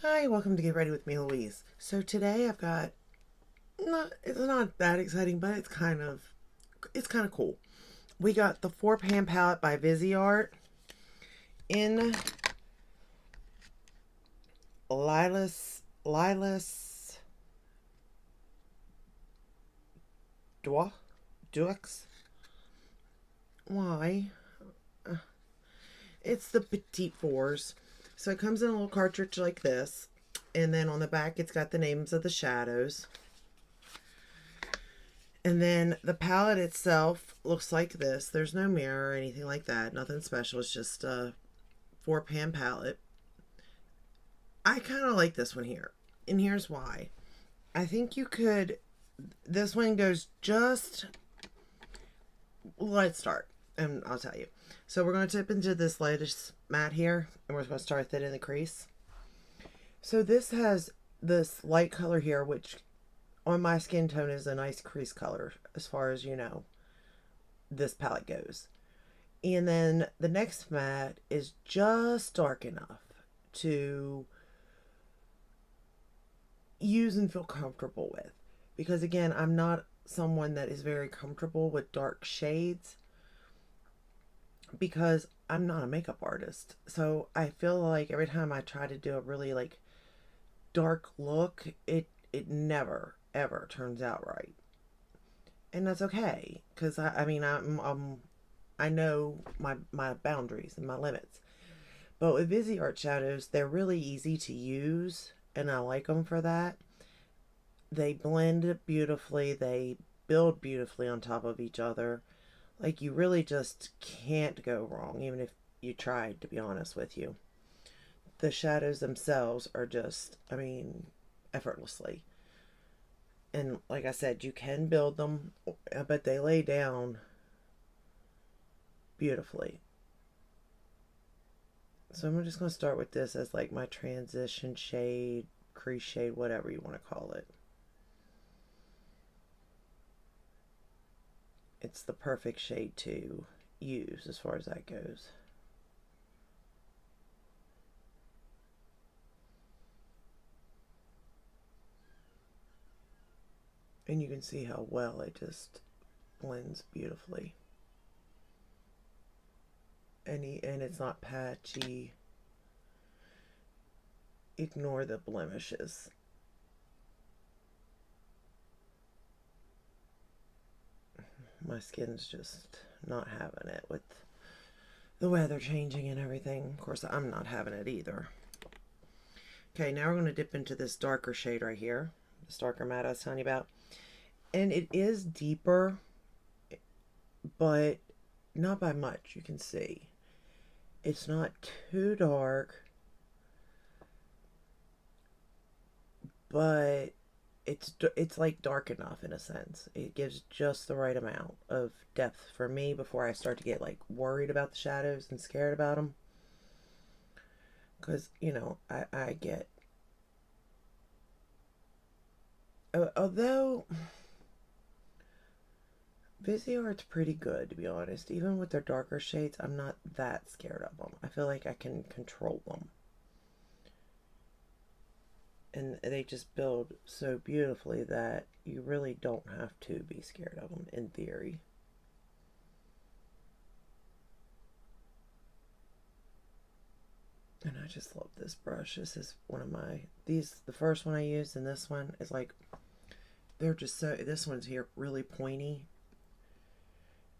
Hi, welcome to Get Ready with me, Louise. So today I've got it's not that exciting, but it's kind of cool. We got the 4-pan palette by Viseart in Lilas Deux. Why? Uh, It's the Petits fours. So it comes in a little cartridge like this, and then on the back it's got the names of the shadows. And then the palette itself looks like this. There's no mirror or anything like that. Nothing special. It's just a 4-pan palette. I kind of like this one here. And here's why. I think you could. This one goes just. Let's start. And I'll tell you. So we're going to tip into this latest matte here. And we're going to start thinning the crease. So this has this light color here, which on my skin tone is a nice crease color as far as this palette goes. And then the next matte is just dark enough to use and feel comfortable with. Because again, I'm not someone that is very comfortable with dark shades because I'm not a makeup artist. So I feel like every time I try to do a really like dark look, it never ever turns out right. And that's okay cuz I mean I know my boundaries and my limits. But with Viseart shadows, they're really easy to use and I like them for that. They blend beautifully, they build beautifully on top of each other. Like you really just can't go wrong, even if you tried, to be honest with you. The shadows themselves are just, I mean, effortlessly. And like I said, you can build them, but they lay down beautifully. So I'm just going to start with this as like my transition shade, crease shade, whatever you want to call it. It's the perfect shade to use as far as that goes. And you can see how well it just blends beautifully. And it's not patchy. Ignore the blemishes. My skin's just not having it with the weather changing and everything. Of course, I'm not having it either. Okay, now we're going to dip into this darker shade right here. This darker matte I was telling you about. And it is deeper, but not by much, you can see. It's not too dark, but it's like dark enough in a sense. It gives just the right amount of depth for me before I start to get like worried about the shadows and scared about them. Because I get, although Viseart's pretty good, to be honest. Even with their darker shades, I'm not that scared of them. I feel like I can control them. And they just build so beautifully that you really don't have to be scared of them in theory. And I just love this brush. This is one of the first one I used, and this one is like, they're just so, this one's here really pointy.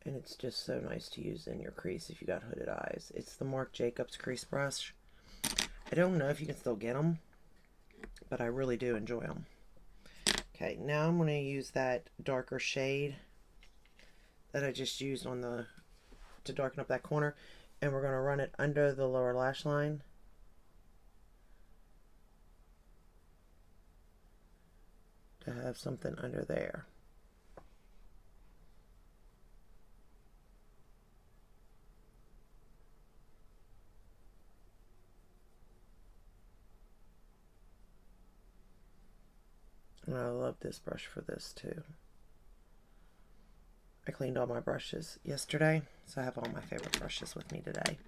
And it's just so nice to use in your crease if you got hooded eyes. It's the Marc Jacobs crease brush. I don't know if you can still get them, but I really do enjoy them. Okay, now I'm going to use that darker shade that I just used to darken up that corner, and we're going to run it under the lower lash line. To have something under there. And I love this brush for this too. I cleaned all my brushes yesterday, so I have all my favorite brushes with me today.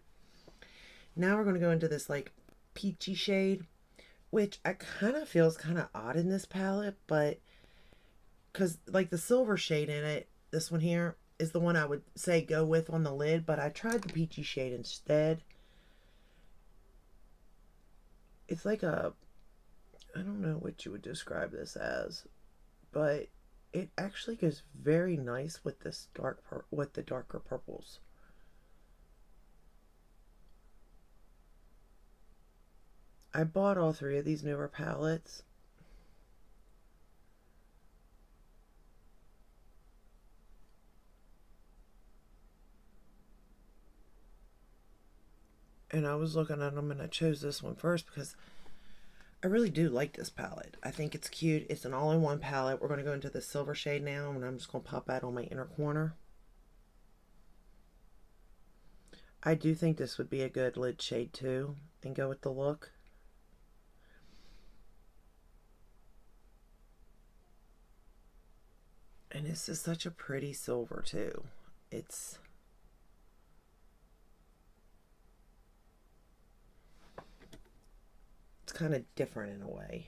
Now we're going to go into this like peachy shade. which I kind of feels kind of odd in this palette, but because like the silver shade in it, this one here is the one I would say go with on the lid, but I tried the peachy shade instead. It's like a, I don't know what you would describe this as, but it actually goes very nice with this with the darker purples. I bought all three of these newer palettes. And I was looking at them and I chose this one first because I really do like this palette. I think it's cute. It's an all-in-one palette. We're going to go into the silver shade now, and I'm just going to pop that on my inner corner. I do think this would be a good lid shade too, and go with the look. And this is such a pretty silver too. It's kind of different in a way.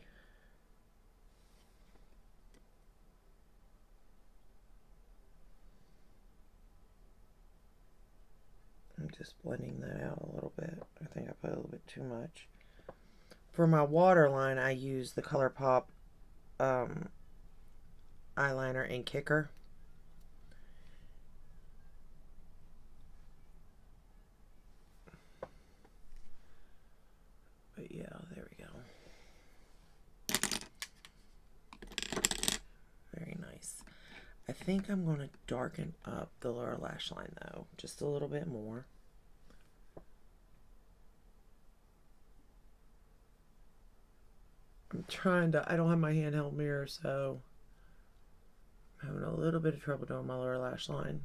I'm just blending that out a little bit. I think I put a little bit too much. For my waterline, I use the ColourPop eyeliner in Kicker. But yeah, there we go. Very nice. I think I'm going to darken up the lower lash line though, just a little bit more. I'm trying to, I don't have my handheld mirror, so I'm having a little bit of trouble doing my lower lash line.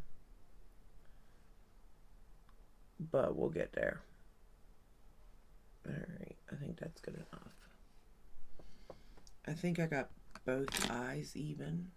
But we'll get there. Alright, I think that's good enough. I think I got both eyes even.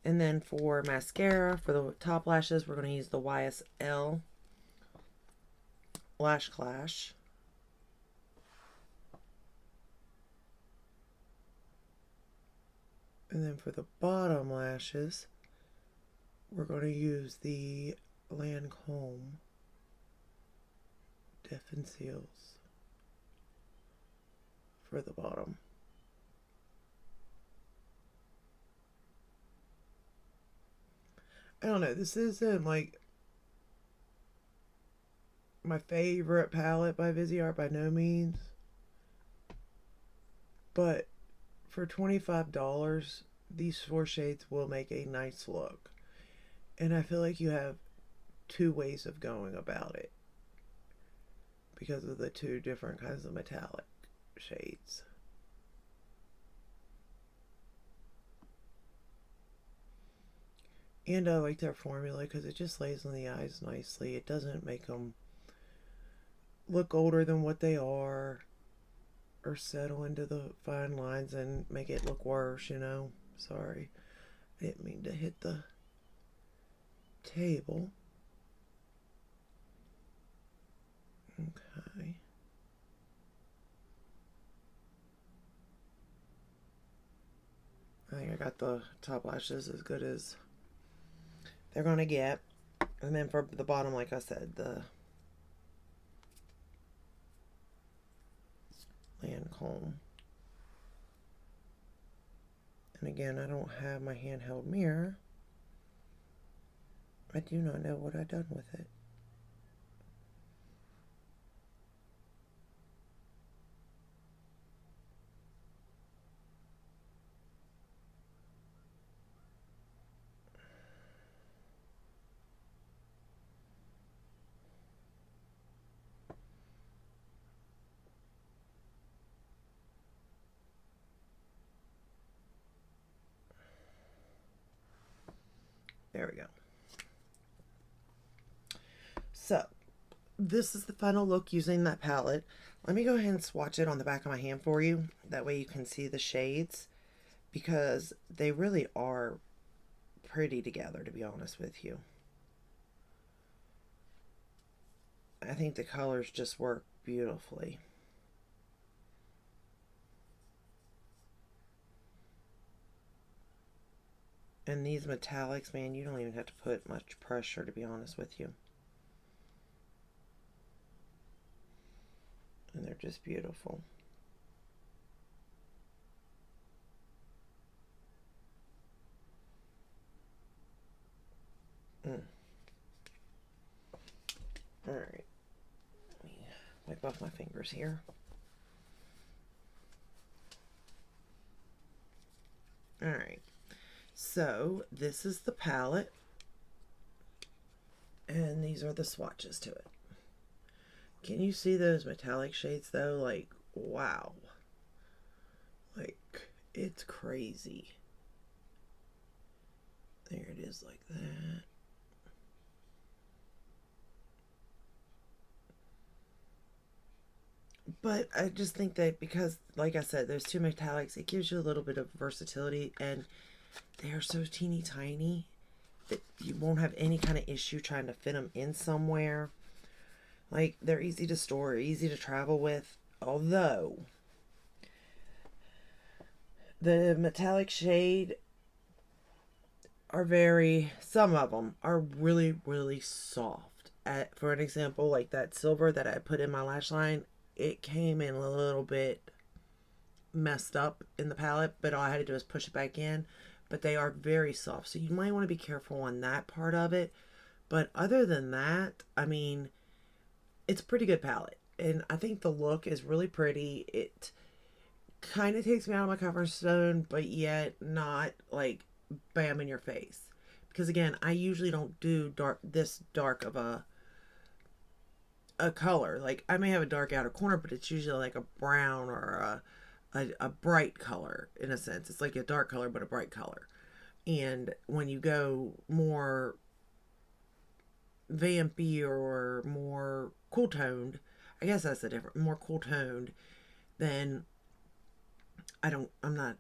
And then for mascara, for the top lashes, we're going to use the YSL Lash Clash. And then for the bottom lashes, we're going to use the Lancome Defined Seals for the bottom. I don't know, this isn't like my favorite palette by Viseart by no means, but for $25 these 4 shades will make a nice look, and I feel like you have 2 ways of going about it because of the 2 different kinds of metallic shades. And I like their formula because it just lays on the eyes nicely. It doesn't make them look older than what they are or settle into the fine lines and make it look worse, you know. Sorry. I didn't mean to hit the table. Okay. I think I got the top lashes as good as they're going to get. And then for the bottom, like I said, the Lancome. And again, I don't have my handheld mirror. I do not know what I've done with it. There we go. So this is the final look using that palette. Let me go ahead and swatch it on the back of my hand for you. That way you can see the shades, because they really are pretty together, to be honest with you. I think the colors just work beautifully. And these metallics, man, you don't even have to put much pressure, to be honest with you. And they're just beautiful. Alright. Let me wipe off my fingers here. Alright. So, this is the palette. And these are the swatches to it. Can you see those metallic shades though? Like, wow. Like, it's crazy. There it is, like that. But I just think that because, like I said, there's two metallics, it gives you a little bit of versatility, and they are so teeny tiny that you won't have any kind of issue trying to fit them in somewhere. Like, they're easy to store, easy to travel with, although the metallic shade are some of them are really, really soft. For an example, like that silver that I put in my lash line, it came in a little bit messed up in the palette, but all I had to do is push it back in. But they are very soft, so you might want to be careful on that part of it. But other than that, I mean, it's a pretty good palette, and I think the look is really pretty. It kind of takes me out of my comfort zone, but yet not like bam in your face, because again, I usually don't do this dark of a color. Like, I may have a dark outer corner, but it's usually like a brown or a bright color. In a sense, it's like a dark color but a bright color. And when you go more vampy or more cool toned, I guess that's the difference, more cool toned, then I'm not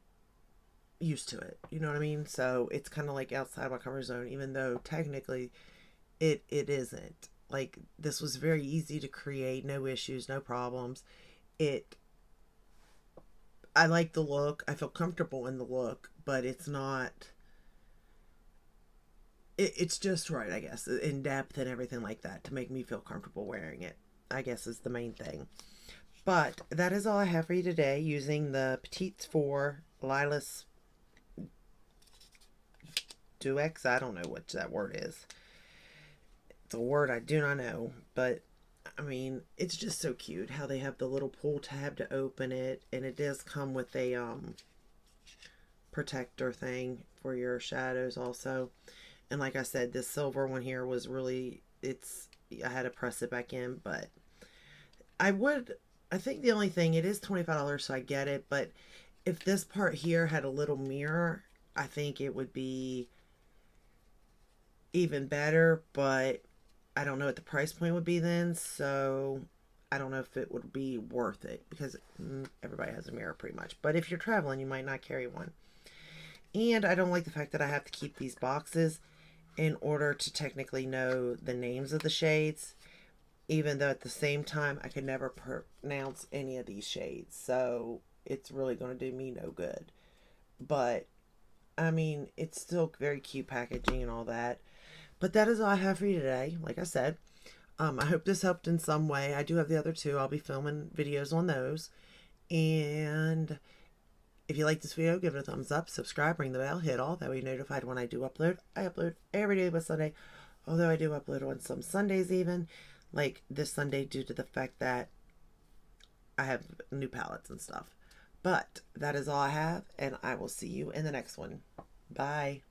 used to it, you know what I mean? So it's kind of like outside my comfort zone, even though technically it isn't. Like, this was very easy to create, no issues, no problems. I like the look, I feel comfortable in the look, but it's not, it's just right, I guess, in depth and everything like that, to make me feel comfortable wearing it, I guess, is the main thing. But that is all I have for you today, using the Petits for Lilas Deux. I don't know what that word is. It's a word I do not know, but I mean, it's just so cute how they have the little pull tab to open it, and it does come with a protector thing for your shadows also. And like I said, this silver one here was really, I had to press it back in, but I think the only thing, it is $25, so I get it, but if this part here had a little mirror, I think it would be even better, but I don't know what the price point would be then, so I don't know if it would be worth it, because everybody has a mirror pretty much. But if you're traveling, you might not carry one. And I don't like the fact that I have to keep these boxes in order to technically know the names of the shades, even though at the same time I could never pronounce any of these shades, so it's really going to do me no good. But I mean, it's still very cute packaging and all that. But that is all I have for you today. Like I said, I hope this helped in some way. I do have the other two. I'll be filming videos on those. And if you like this video, give it a thumbs up, subscribe, ring the bell, hit all. That way you're notified when I do upload. I upload every day but Sunday, although I do upload on some Sundays even, like this Sunday, due to the fact that I have new palettes and stuff. But that is all I have, and I will see you in the next one. Bye.